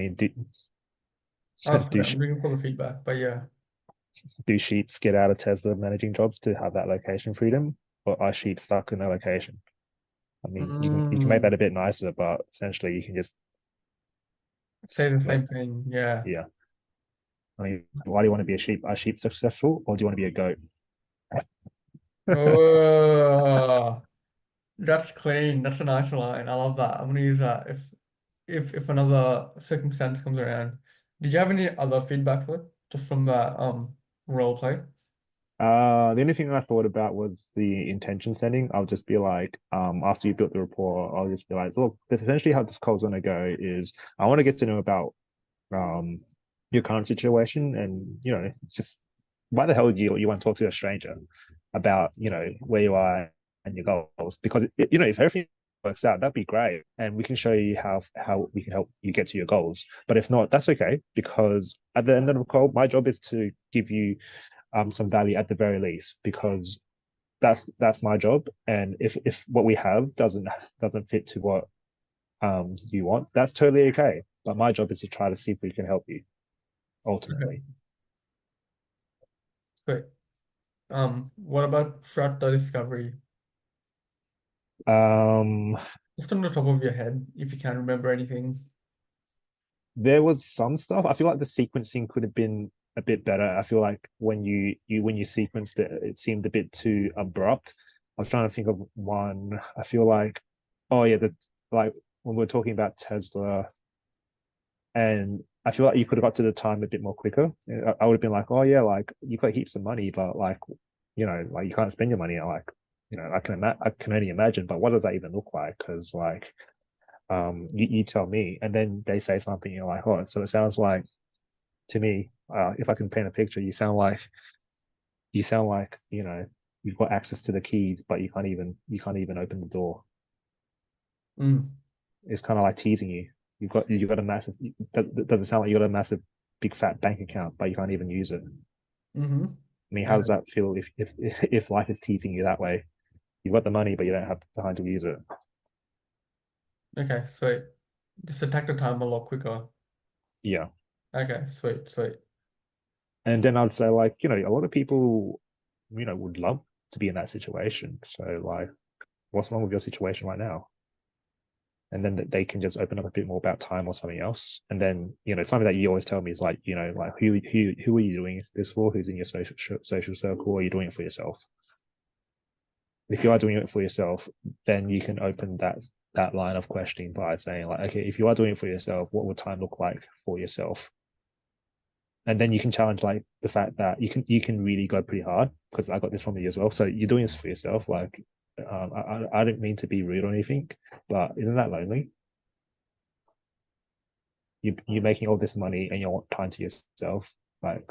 mean, Oh, do sorry, I'm looking for the feedback, but yeah. do sheeps get out of Tesla managing jobs to have that location freedom, or are sheep stuck in a location? I mean, you can make Mm, that a bit nicer, but essentially you can just say the like same thing. Yeah. yeah. I mean, why do you want to be a sheep? Are sheep successful, or do you want to be a goat? Oh, that's clean. That's a nice line. I love that. I'm gonna use that if another circumstance comes around. Did you have any other feedback for it? Just from that role play? The only thing I thought about was the intention setting. I'll just be like, after you built the rapport, I'll just be like, look, that's essentially how this call's gonna go is I want to get to know about um your current situation and just why the hell you want to talk to a stranger about where you are and your goals because if everything works out that'd be great and we can show you how we can help you get to your goals, but if not that's okay because at the end of the call my job is to give you some value at the very least because that's my job, and if what we have doesn't fit to what you want, that's totally okay, but my job is to try to see if we can help you Okay, ultimately. great. What about Strata Discovery? Um, Just on the top of your head, if you can remember anything. there was some stuff. I feel like the sequencing could have been a bit better. I feel like when you sequenced it, it seemed a bit too abrupt. I was trying to think of one. I feel like, oh yeah, the like when we're talking about Tesla, and I feel like you could have got to the time a bit more quicker. I would have been like, oh yeah, like you got heaps of money, but like like you can't spend your money. Like I can only imagine, but what does that even look like? Because like you tell me, and then they say something, you're like, oh, so it sounds like to me, if I can paint a picture, you sound like you've got access to the keys, but you can't even open the door. Mm. It's kind of like teasing you. You've got a massive. Does it sound like you got a massive, big fat bank account, but you can't even use it? Mm-hmm. I mean, how does Okay. that feel if life is teasing you that way? You've got the money, but you don't have the time to use it. Okay, sweet. Just attack the time a lot quicker. Yeah, Okay, sweet, sweet. and then I'd say like a lot of people would love to be in that situation. So like, what's wrong with your situation right now? And then they can just open up a bit more about time or something else. And then something that you always tell me is like like who are you doing this for? Who's in your social circle? Or are you doing it for yourself? If you are doing it for yourself, then you can open that line of questioning by saying like, okay, if you are doing it for yourself, what would time look like for yourself? And then you can challenge like the fact that you can really go pretty hard because I got this from you as well. So you're doing this for yourself. Like, I don't mean to be rude or anything, but isn't that lonely? You're making all this money and you want time to yourself. Like,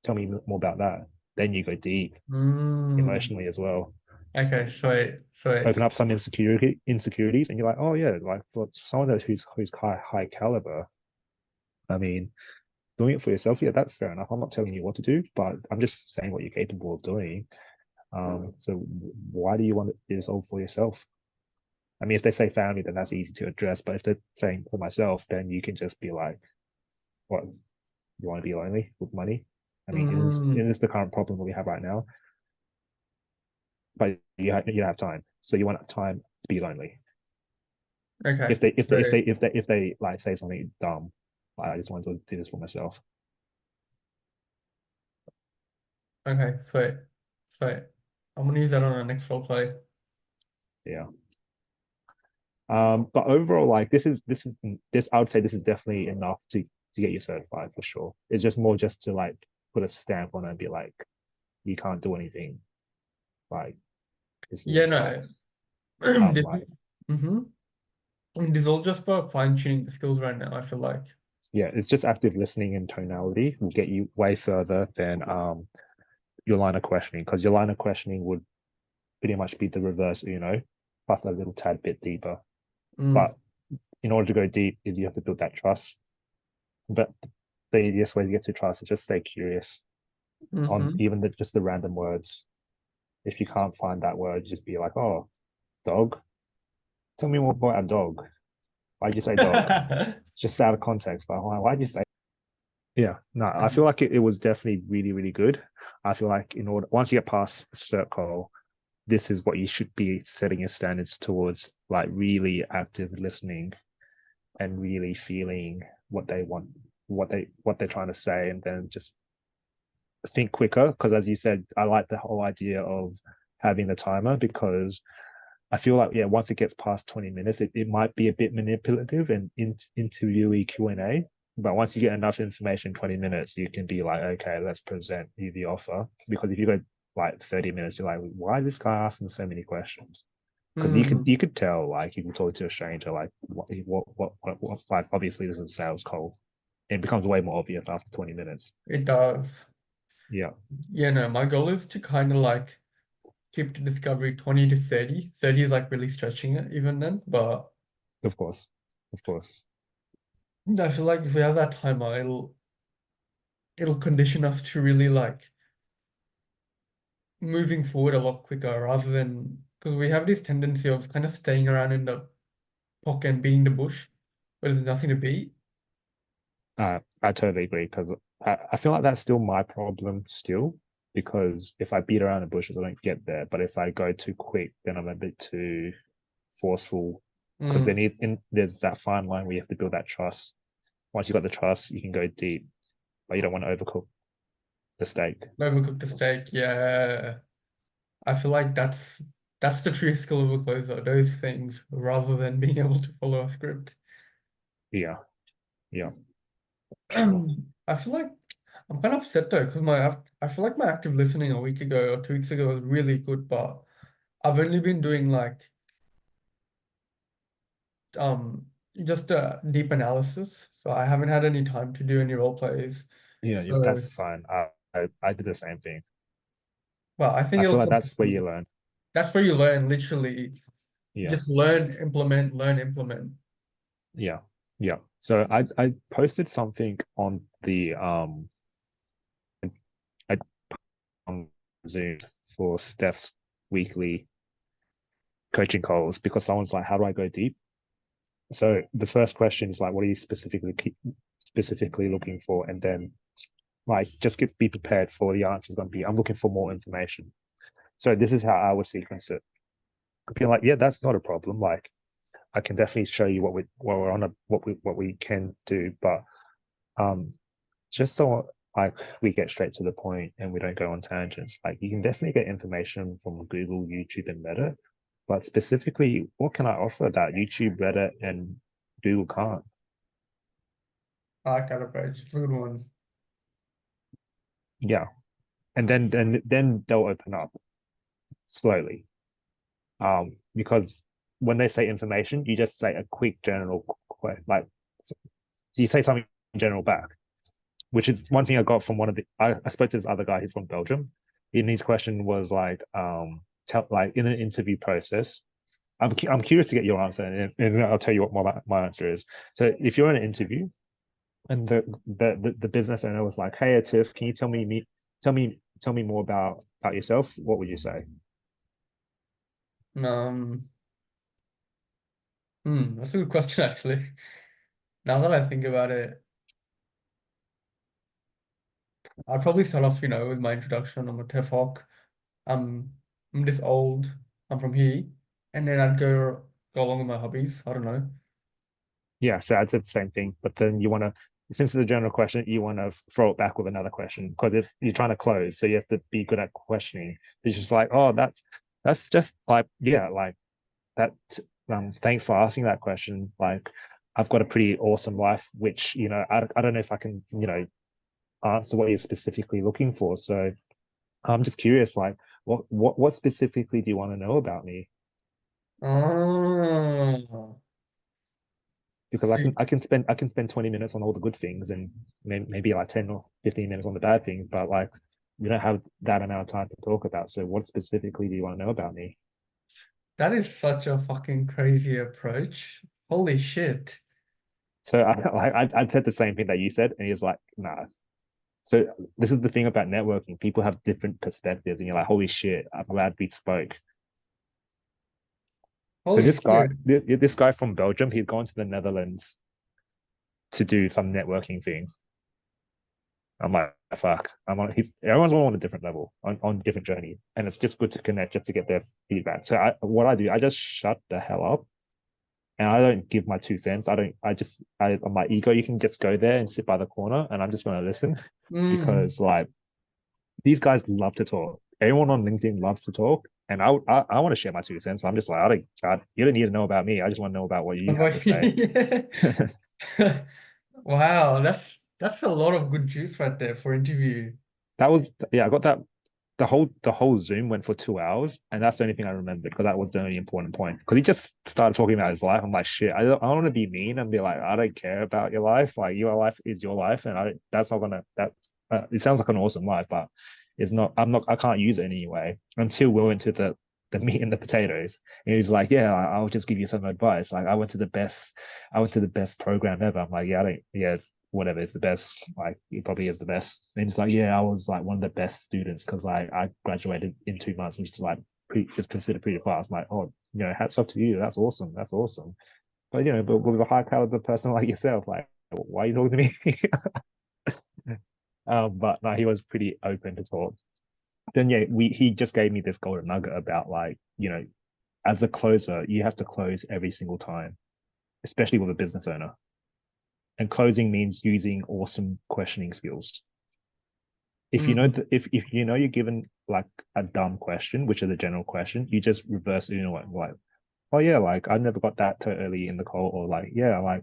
tell me more about that. Then you go deep Mm. emotionally as well. Okay, sweet, sweet. Open up some insecurities, and you're like, oh yeah, like for someone who's high caliber. I mean, doing it for yourself, yeah, that's fair enough. I'm not telling you what to do, but I'm just saying what you're capable of doing. So why do you want to do this all for yourself? I mean, if they say family, then that's easy to address. But if they're saying for myself, then you can just be like, what, you want to be lonely with money? I mean, it Mm. is the current problem that we have right now, but you have time. So you want time to be lonely. Okay, sweet. If they like say something dumb, like, I just want to do this for myself. Okay, sweet, sweet. I'm gonna use that on our next role play. Yeah. But overall, like this, I would say this is definitely enough to get you certified for sure. It's just more just to like put a stamp on it and be like, you can't do anything. Like this Yeah, is like no. This like is, mm-hmm. This is all just about fine-tuning the skills right now, I feel like. yeah, it's just active listening and tonality will get you way further than your line of questioning because your line of questioning would pretty much be the reverse, plus a little tad bit deeper. Mm. But in order to go deep, is you have to build that trust. But the easiest way to get to trust is just stay curious on Mm-hmm. even just the random words. If you can't find that word, just be like, "Oh, dog. Tell me more about a dog. Why'd you say dog?" just out of context. But why'd you say? Yeah, no, I Mhm. feel like it was definitely really, really good. I feel like in order once you get past cert call, this is what you should be setting your standards towards, like really active listening and really feeling what they want, what they're trying to say, and then just think quicker. Because as you said, I like the whole idea of having the timer because I feel like yeah, once it gets past 20 minutes, it might be a bit manipulative and interviewee Q&A. But once you get enough information, 20 minutes, you can be like, okay, let's present you the offer. Because if you go like 30 minutes, you're like, why is this guy asking so many questions? Because you could tell, like you can talk to a stranger, like what like obviously this is a sales call. It becomes way more obvious after 20 minutes. It does. Yeah, Yeah, no, my goal is to kind of like keep the discovery 20 to 30. 30 is like really stretching it even then, but of course. Of course. I feel like if we have that timer, it'll condition us to really like moving forward a lot quicker rather than because we have this tendency of kind of staying around in the pocket and beating the bush, but there's nothing to beat. I totally agree because I feel like that's still my problem still because if I beat around the bushes, I don't get there. But if I go too quick, then I'm a bit too forceful because Mm, there's that fine line where you have to build that trust. Once you got the trust, you can go deep, but you don't want to overcook the steak. overcook the steak, yeah. I feel like that's the true skill of a closer, those things, rather than being able to follow a script. Yeah, yeah, sure. I feel like I'm kind of upset though, because I feel like my active listening a week ago or 2 weeks ago was really good, but I've only been doing like um just a deep analysis, so I haven't had any time to do any role plays. Yeah, So, that's fine. I did the same thing. well, I think I feel it'll like come that's to where me. you learn. That's where you learn, literally. Yeah, Just learn, implement, learn, implement. yeah, yeah. So I posted something on the I on Zoom for Steph's weekly coaching calls because someone's like, "How do I go deep?" So the first question is like, "What are you specifically looking for?" And then like, just be prepared for the answer is going to be, "I'm looking for more information." So this is how I would sequence it. Be like, "Yeah, that's not a problem. Like, I can definitely show you what we're on what we can do, but um, just so like we get straight to the point and we don't go on tangents. Like you can definitely get information from Google, YouTube, and Reddit, but specifically, what can I offer that YouTube, Reddit, and Google can't? I like that approach. It's a good one. Yeah, and then they'll open up slowly. Because when they say information, you just say a quick general like you say something general back, which is one thing I got from one of the I spoke to this other guy who's from Belgium. And his question was like, tell like in an interview process. I'm curious to get your answer, and I'll tell you what my answer is. So if you're in an interview and the business owner was like, "Hey, Atif, can you tell me more about yourself?" What would you say? Um, that's a good question actually. Now that I think about it, I'd probably start off, with my introduction. I'm a TEFOC. I'm I'm this old. I'm from here, and then I'd go along with my hobbies. I don't know. Yeah, so I'd say the same thing, but then you want to, since it's a general question, you want to throw it back with another question because it's you're trying to close, so you have to be good at questioning. It's just like, oh, that's just like yeah, like that. Thanks for asking that question. Like, I've got a pretty awesome life, which I don't know if I can answer what you're specifically looking for. So I'm just curious, like, what specifically do you want to know about me? Oh, Because see, I can spend 20 minutes on all the good things and maybe like 10 or 15 minutes on the bad things, but like we don't have that amount of time to talk about. So what specifically do you want to know about me? that is such a fucking crazy approach. Holy shit. So I said the same thing that you said, and he's like, nah. So this is the thing about networking. People have different perspectives, and you're like, holy shit, I'm glad we spoke. So Holy shit. this guy from Belgium, he'd gone to the Netherlands to do some networking thing. I'm like, fuck. Everyone's all on a different level, on different journey, and it's just good to connect, just to get their feedback. So what I do, I just shut the hell up, and I don't give my 2 cents. I don't. I'm my ego. You can just go there and sit by the corner, and I'm just going to listen Mm. because like these guys love to talk. Everyone on LinkedIn loves to talk, and I want to share my 2 cents. So I'm just like, you don't need to know about me. I just want to know about what you have to say. Wow, that's a lot of good juice right there for interview. That was yeah. I got that. The whole Zoom went for 2 hours, and that's the only thing I remembered because that was the only important point. Because he just started talking about his life. I'm like, shit. I don't want to be mean and be like, I don't care about your life. Like your life is your life, and that's not gonna. That it sounds like an awesome life, but it's not. I'm not. I can't use it anyway until we're into the meat and the potatoes. And he's like, yeah, I'll just give you some advice. Like I went to the best program ever. I'm like, yeah, I don't. Yeah, it's whatever, it's the best, like it probably is the best. And he's like, yeah, I was like one of the best students because I graduated in 2 months, which is like is considered pretty fast. I'm like, oh, hats off to you, that's awesome, that's awesome. But but with a high caliber person like yourself, like, why are you talking to me? But no, he was pretty open to talk. Then yeah, he just gave me this golden nugget about like, as a closer, you have to close every single time, especially with a business owner. And closing means using awesome questioning skills. If you know Mm. that if you know you're given like a dumb question, which is a general question, you just reverse like, oh yeah, like I never got that too early in the call, or like, yeah, like,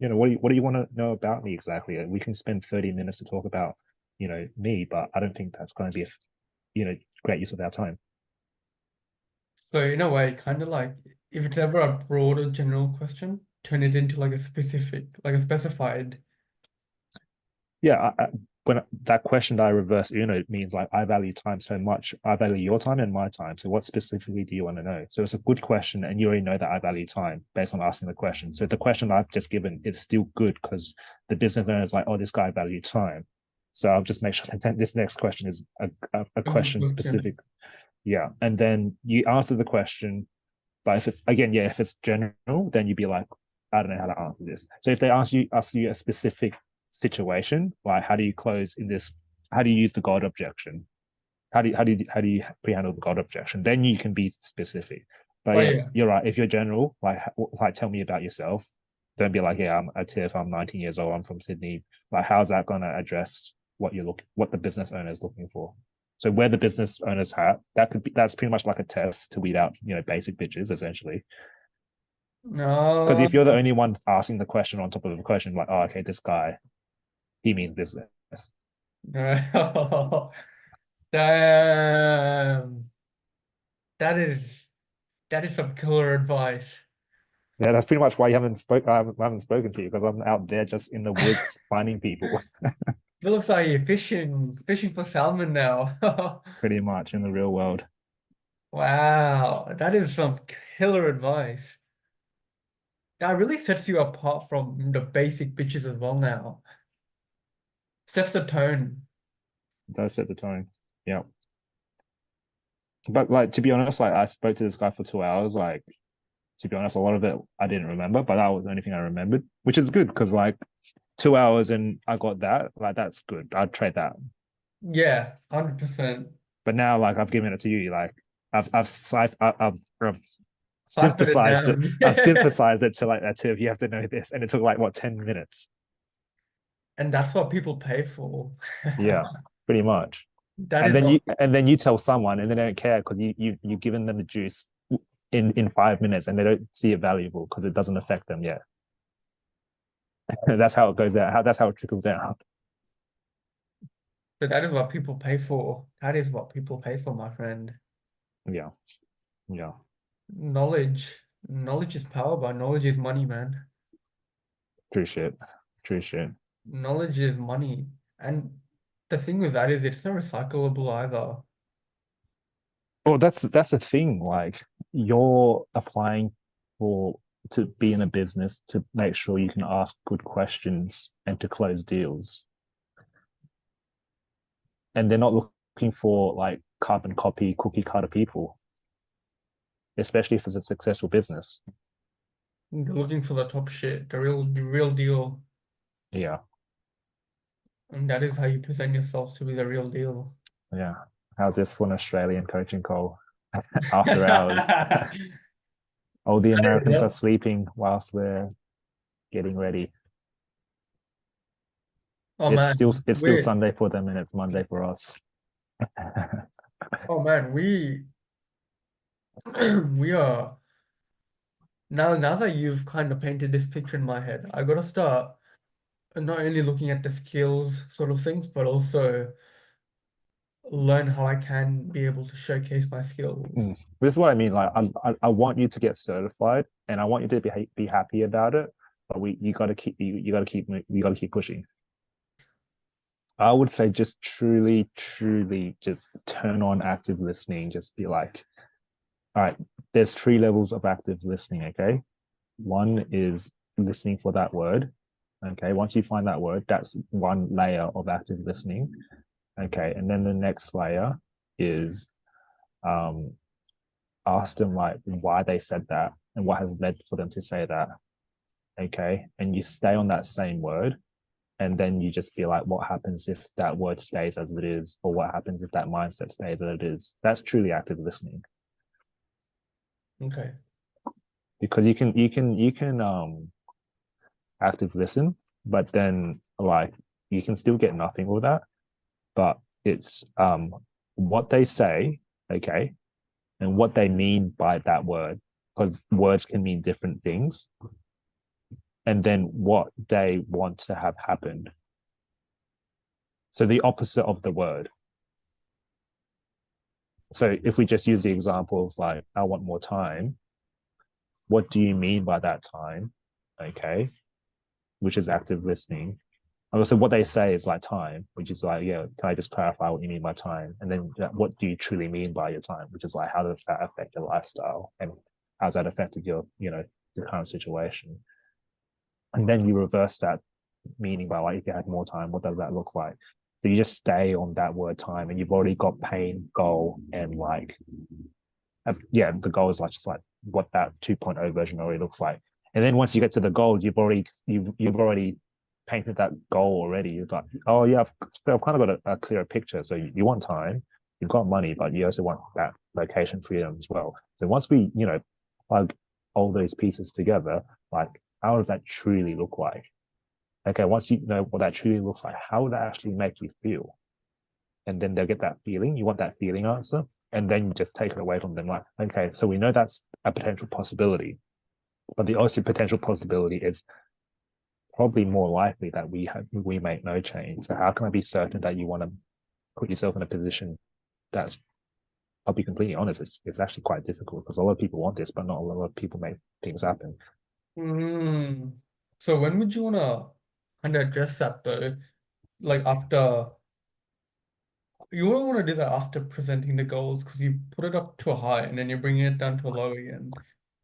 what do you want to know about me exactly? We can spend 30 minutes to talk about, me, but I don't think that's going to be great use of our time. So in a way, kind of like if it's ever a broader general question, turn it into like a specific, like a specified. Yeah, when that question that I reverse Uno means like I value time so much. I value your time and my time. So what specifically do you want to know? So it's a good question, and you already know that I value time based on asking the question. So the question I've just given is still good because the business owner is like, oh, this guy value time. So I'll just make sure that this next question is a A good question question. specific. Yeah, and then you answer the question. But if it's again, yeah, if it's general, then you'd be like, I don't know how to answer this. So if they ask you a specific situation, like how do you close in this? How do you use the God objection? How do you pre-handle the God objection? Then you can be specific. But Oh yeah, yeah. you're right. If you're general, like tell me about yourself. Don't be like, yeah, I'm a Tiff. I'm 19 years old. I'm from Sydney. Like, how's that going to address what the business owner is looking for? So where the business owner's hat, that's pretty much like a test to weed out, basic bitches essentially. Because No. if you're the only one asking the question on top of the question, like, oh, okay, this guy, he means this. No. Damn. That is that is some killer advice. Yeah, that's pretty much why I haven't spoken to you because I'm out there just in the woods finding people, It looks like you're fishing for salmon now. pretty much in the real world. Wow, that is some killer advice. That really sets you apart from the basic bitches as well now. Sets the tone. It does set the tone. Yeah. But like to be honest, like I spoke to this guy for 2 hours. Like to be honest, a lot of it I didn't remember, but that was the only thing I remembered, which is good because like 2 hours and I got that, like that's good. I'd trade that. Yeah, 100%. But now like I've given it to you, like I've Cipher it synthesized it. down. I've synthesized it to like that tip. You have to know this, and it took like what 10 minutes. And that's what people pay for. Yeah, pretty much. That And is then what you and then you tell someone, and they don't care because you've given them the juice in 5 minutes, and they don't see it valuable because it doesn't affect them yet. That's how it goes out. That's how it trickles out. that is what people pay for. That is what people pay for, my friend. Yeah, yeah. Knowledge. Knowledge is power, but knowledge is money, man. True shit. True shit. Knowledge is money. And the thing with that is it's not recyclable either. Well, that's the thing. Like you're applying for to be in a business to make sure you can ask good questions and to close deals. And they're not looking for like carbon copy cookie cutter people, especially if it's a successful business. They're looking for the top shit, the real deal. Yeah. And that is how you present yourself to be the real deal. Yeah. How's this for an Australian coaching call after hours? All the Americans are Yep. sleeping whilst we're getting ready. Oh It's still man, it's still Sunday for them and it's Monday for us. oh man, we we are now that you've kind of painted this picture in my head, I gotta start not only looking at the skills sort of things, but also learn how I can be able to showcase my skills. This is what I mean. Like, I want you to get certified, and I want you to be happy about it. But you got to you got to keep pushing. I would say just truly, just turn on active listening. Just be like, all right, there's 3 levels of active listening. Okay, one is listening for that word. Okay, once you find that word, that's one layer of active listening. Okay, and then the next layer is um ask them like why they said that and what has led for them to say that. Okay, and you stay on that same word, and then you just be like, what happens if that word stays as it is, or what happens if that mindset stays as it is? That's truly active listening, Okay. because you can active listen, but then like you can still get nothing with that. But it's what they say, okay, and what they mean by that word, because words can mean different things, and then what they want to have happened. So the opposite of the word. So if we just use the example of like, I want more time, what do you mean by that time? Okay, which is active listening. And also what they say is like time, which is like, yeah, can I just clarify what you mean by time? And then what do you truly mean by your time? Which is like, how does that affect your lifestyle? And how's that affected your, the current situation? And then you reverse that meaning by like, if you had more time, what does that look like? So you just stay on that word time, and you've already got pain, goal, and like, yeah, the goal is like just like what that 2.0 version already looks like. And then once you get to the goal, you've already painted that goal already. You've got, oh yeah, I've kind of got a clearer picture. So you want time, you've got money, but you also want that location freedom as well. So once we plug all those pieces together, like how does that truly look like? Okay, once you know what that truly looks like, how would that actually make you feel? And then they'll get that feeling. You want that feeling answer, and then you just take it away from them. Like, okay, so we know that's a potential possibility, but the also potential possibility is probably more likely that we make no change. So how can I be certain that you want to put yourself in a position that's, I'll be completely honest, it's actually quite difficult because a lot of people want this, but not a lot of people make things happen. Mm. So when would you wanna kind of address that though? Like after you wouldn't want to do that after presenting the goals because you put it up to a high and then you're bringing it down to a low again.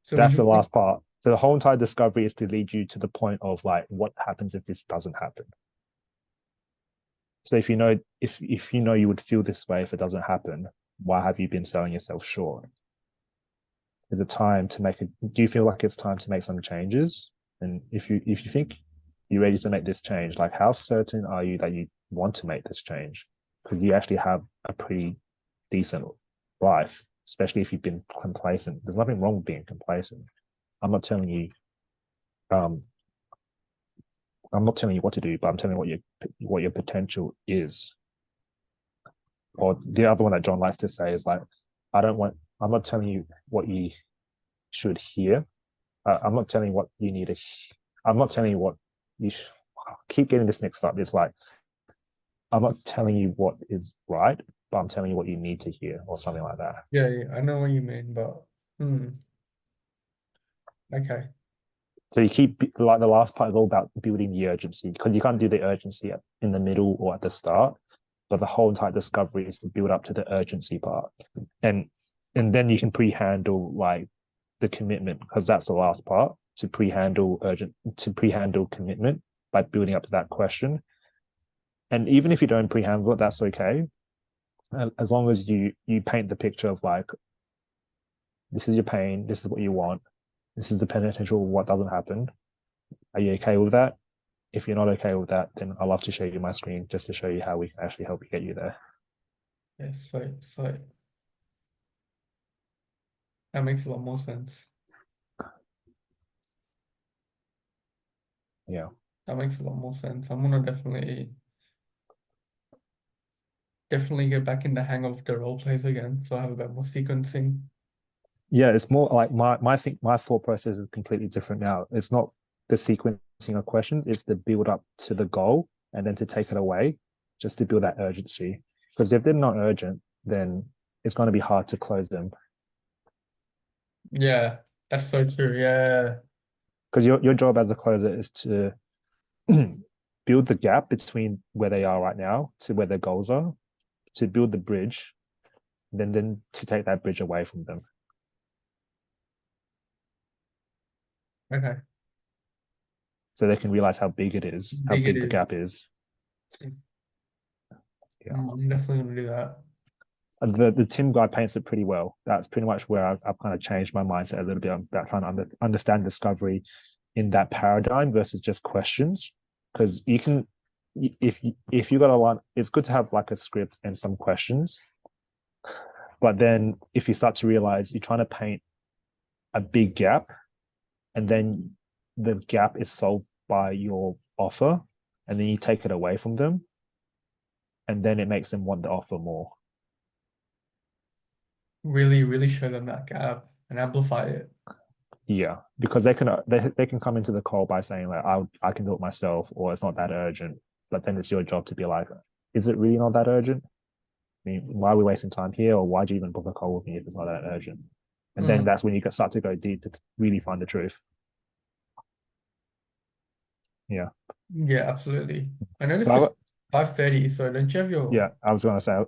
So would That's you the want last part. So the whole entire discovery is to lead you to the point of like, what happens if this doesn't happen? So if you know you would feel this way if it doesn't happen, why have you been selling yourself short? Is it time to make it? Do you feel like it's time to make some changes? And if you think you're ready to make this change, like how certain are you that you want to make this change? Because you actually have a pretty decent life, especially if you've been complacent. There's nothing wrong with being complacent. I'm not telling you um I'm not telling you what to do, but I'm telling you what your potential is. Or the other one that John likes to say is like, I'm not telling you what you should hear. I'm not telling you what you need to, I'm not telling you what you should, keep getting this mixed up. It's like, I'm not telling you what is right, but I'm telling you what you need to hear or something like that. yeah, yeah, I know what you mean, but okay. So you keep like the last part is all about building the urgency because you can't do the urgency in the middle or at the start, but the whole entire discovery is to build up to the urgency part, and and then you can pre-handle like the commitment because that's the last part to pre-handle commitment by building up to that question. And even if you don't pre-handle it, that's okay, as long as you paint the picture of like, this is your pain, this is what you want, this is the potential of what doesn't happen. Are you okay with that? if you're not okay with that, then I'd love to show you my screen just to show you how we can actually help you get you there. Yes, so that makes a lot more sense. Yeah. That makes a lot more sense. I'm gonna definitely get back in the hang of the role plays again, so I have a bit more sequencing. Yeah, it's more like my thought process is completely different now. It's not the sequencing of questions, it's the build up to the goal and then to take it away, just to build that urgency. Because if they're not urgent, then it's going to be hard to close them. Yeah, that's so true. Yeah. Because your job as a closer is to build the gap between where they are right now to where their goals are, to build the bridge, then to take that bridge away from them. Okay. So they can realize how big it is, how Big it big the is. gap is. Yeah. I'm definitely gonna do that. And the Tim guy paints it pretty well. That's pretty much where I've kind of changed my mindset a little bit about trying to understand discovery in that paradigm versus just questions. Because you can, if you got a lot, it's good to have like a script and some questions. But then if you start to realize you're trying to paint a big gap, and then the gap is solved by your offer, and then you take it away from them, and then it makes them want the offer more. Really show them that gap and amplify it. Yeah, because they can come into the call by saying like I can do it myself, or it's not that urgent. But then it's your job to be like, is it really not that urgent? I mean, why are we wasting time here, or why'd you even book a call with me if it's not that urgent? And then that's when you start to go deep to really find the truth. Yeah. Yeah, absolutely. I noticed But it's 5:30, so don't you have your yeah, I was gonna say